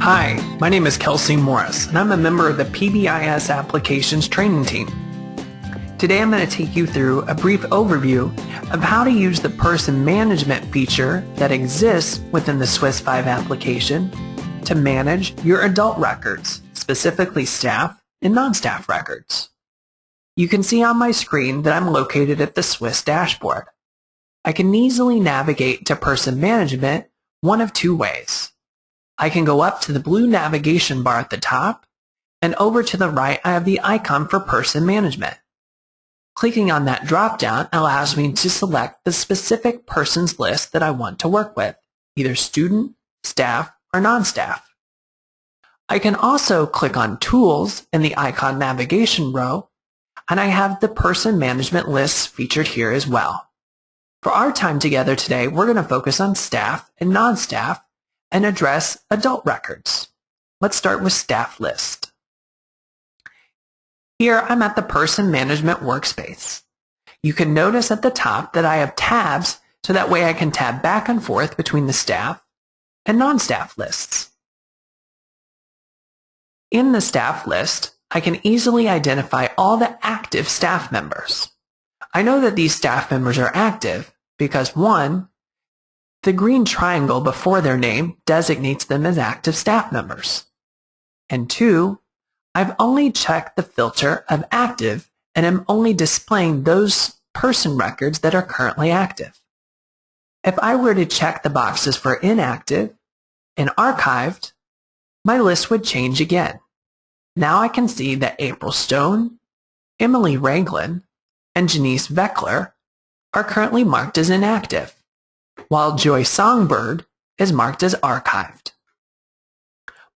Hi, my name is Kelsey Morris, and I'm a member of the PBIS Applications Training Team. Today I'm going to take you through a brief overview of how to use the person management feature that exists within the SWIS 5 application to manage your adult records, specifically staff and non-staff records. You can see on my screen that I'm located at the SWIS dashboard. I can easily navigate to person management one of two ways. I can go up to the blue navigation bar at the top, and over to the right I have the icon for person management. Clicking on that drop-down allows me to select the specific person's list that I want to work with, either student, staff, or non-staff. I can also click on Tools in the icon navigation row, and I have the person management lists featured here as well. For our time together today, we're going to focus on staff and non-staff and address adult records. Let's start with staff list. Here I'm at the person management workspace. You can notice at the top that I have tabs so that way I can tab back and forth between the staff and non-staff lists. In the staff list, I can easily identify all the active staff members. I know that these staff members are active because 1, the green triangle before their name designates them as active staff members. And 2, I've only checked the filter of active and am only displaying those person records that are currently active. If I were to check the boxes for inactive and archived, my list would change again. Now I can see that April Stone, Emily Raglan, and Janice Veckler are currently marked as inactive, while Joy Songbird is marked as archived.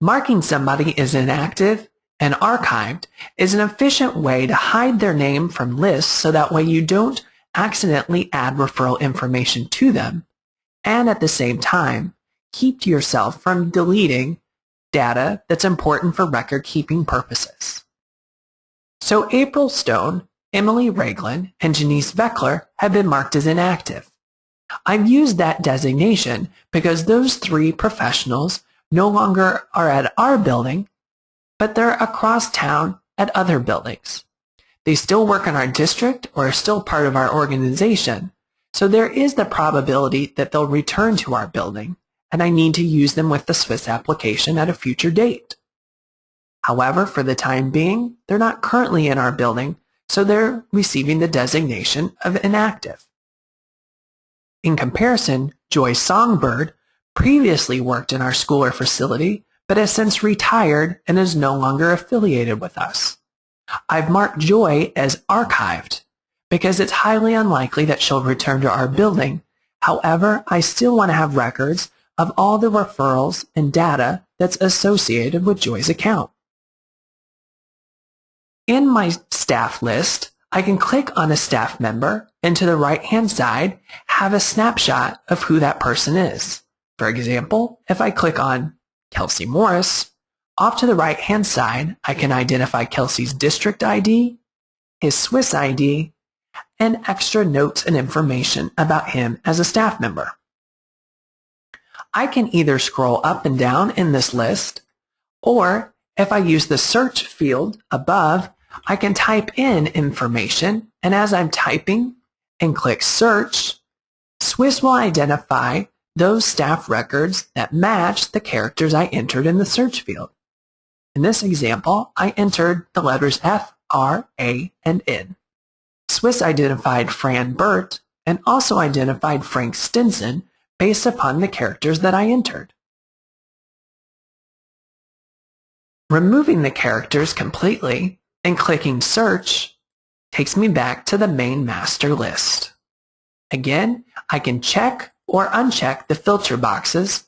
Marking somebody as inactive and archived is an efficient way to hide their name from lists so that way you don't accidentally add referral information to them, and at the same time, keep yourself from deleting data that's important for record-keeping purposes. So April Stone, Emily Raglan, and Janice Veckler have been marked as inactive. I've used that designation because those 3 professionals no longer are at our building, but they're across town at other buildings. They still work in our district or are still part of our organization, so there is the probability that they'll return to our building, and I need to use them with the SWIS application at a future date. However, for the time being, they're not currently in our building, so they're receiving the designation of inactive. In comparison, Joy Songbird previously worked in our school or facility, but has since retired and is no longer affiliated with us. I've marked Joy as archived because it's highly unlikely that she'll return to our building. However, I still want to have records of all the referrals and data that's associated with Joy's account. In my staff list, I can click on a staff member and to the right-hand side have a snapshot of who that person is. For example, if I click on Kelsey Morris, off to the right-hand side, I can identify Kelsey's district ID, his SWIS ID, and extra notes and information about him as a staff member. I can either scroll up and down in this list, or if I use the search field above, I can type in information, and as I'm typing and click search, SWIS will identify those staff records that match the characters I entered in the search field. In this example, I entered the letters F, R, A, and N. SWIS identified Fran Burt and also identified Frank Stinson based upon the characters that I entered. Removing the characters completely and clicking search takes me back to the main master list. Again, I can check or uncheck the filter boxes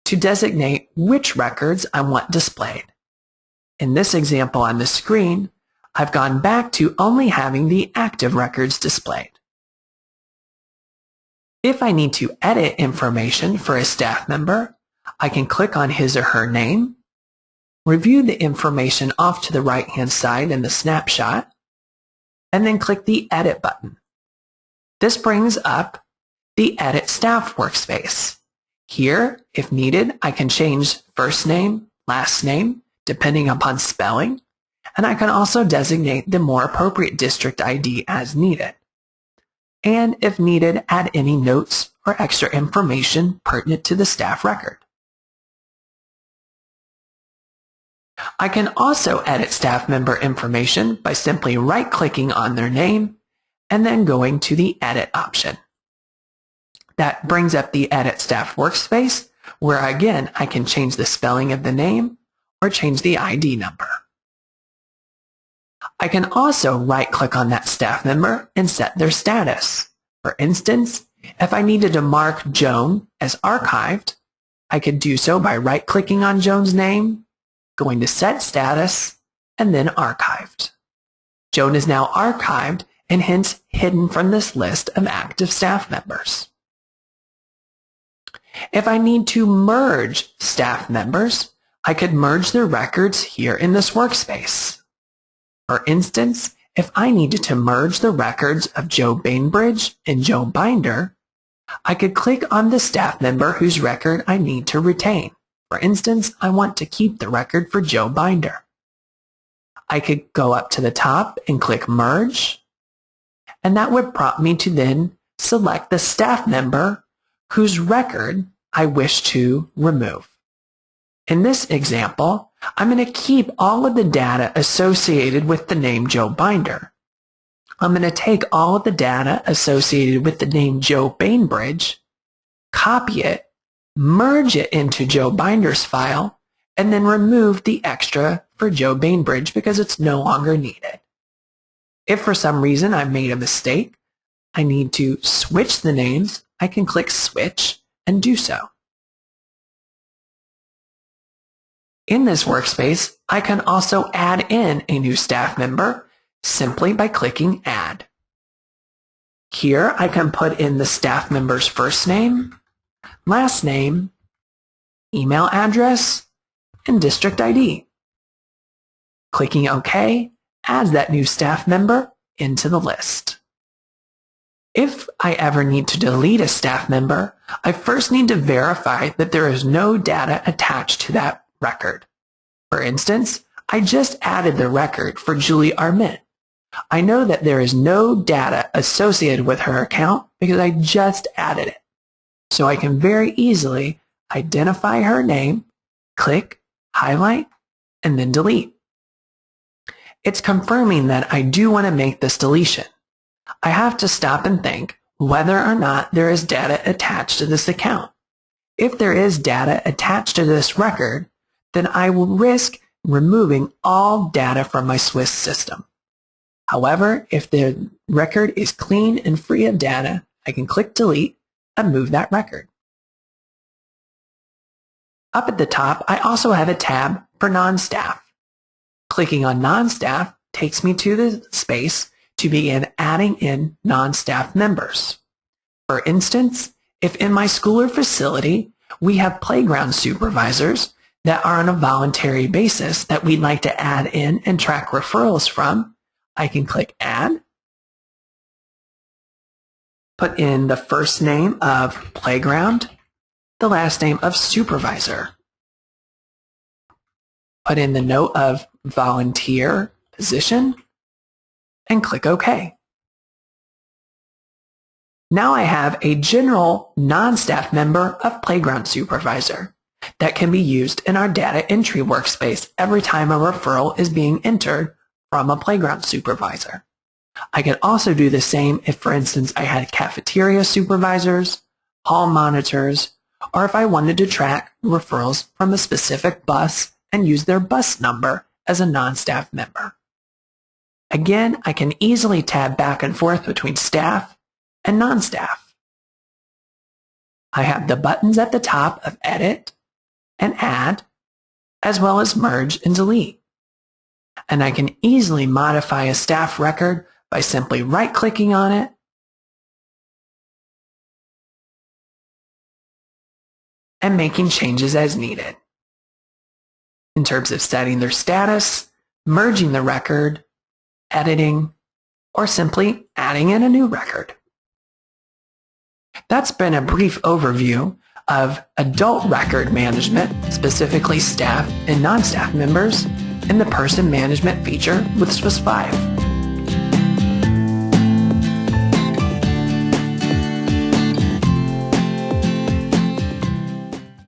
to designate which records I want displayed. In this example on the screen, I've gone back to only having the active records displayed. If I need to edit information for a staff member, I can click on his or her name, review the information off to the right-hand side in the snapshot, and then click the Edit button. This brings up the Edit Staff workspace. Here, if needed, I can change first name, last name, depending upon spelling, and I can also designate the more appropriate district ID as needed. And if needed, add any notes or extra information pertinent to the staff record. I can also edit staff member information by simply right-clicking on their name and then going to the Edit option. That brings up the Edit Staff workspace, where again I can change the spelling of the name or change the ID number. I can also right-click on that staff member and set their status. For instance, if I needed to mark Joan as archived, I could do so by right-clicking on Joan's name, going to Set Status, and then Archived. Joan is now archived and hence hidden from this list of active staff members. If I need to merge staff members, I could merge their records here in this workspace. For instance, if I needed to merge the records of Joe Bainbridge and Joe Binder, I could click on the staff member whose record I need to retain. For instance, I want to keep the record for Joe Binder. I could go up to the top and click Merge, and that would prompt me to then select the staff member whose record I wish to remove. In this example, I'm going to keep all of the data associated with the name Joe Binder. I'm going to take all of the data associated with the name Joe Bainbridge, copy it, merge it into Joe Binder's file, and then remove the extra for Joe Bainbridge because it's no longer needed. If for some reason I made a mistake, I need to switch the names, I can click Switch and do so. In this workspace, I can also add in a new staff member simply by clicking Add. Here I can put in the staff member's first name, last name, email address, and district ID. Clicking OK adds that new staff member into the list. If I ever need to delete a staff member, I first need to verify that there is no data attached to that record. For instance, I just added the record for Julie Arment. I know that there is no data associated with her account because I just added it. So I can very easily identify her name, click, highlight, and then delete. It's confirming that I do want to make this deletion. I have to stop and think whether or not there is data attached to this account. If there is data attached to this record, then I will risk removing all data from my SWIS system. However, if the record is clean and free of data, I can click Delete and move that record. Up at the top, I also have a tab for NonStaff. Clicking on NonStaff takes me to the space to begin adding in non-staff members. For instance, if in my school or facility we have playground supervisors that are on a voluntary basis that we'd like to add in and track referrals from, I can click Add, put in the first name of playground, the last name of supervisor, put in the note of volunteer position, and click OK. Now I have a general non-staff member of playground supervisor that can be used in our data entry workspace every time a referral is being entered from a playground supervisor. I could also do the same if, for instance, I had cafeteria supervisors, hall monitors, or if I wanted to track referrals from a specific bus and use their bus number as a non-staff member. Again, I can easily tab back and forth between staff and non-staff. I have the buttons at the top of Edit and Add, as well as Merge and Delete. And I can easily modify a staff record by simply right-clicking on it and making changes as needed. In terms of setting their status, merging the record, editing, or simply adding in a new record. That's been a brief overview of adult record management, specifically staff and non-staff members, and the person management feature with SWIS 5.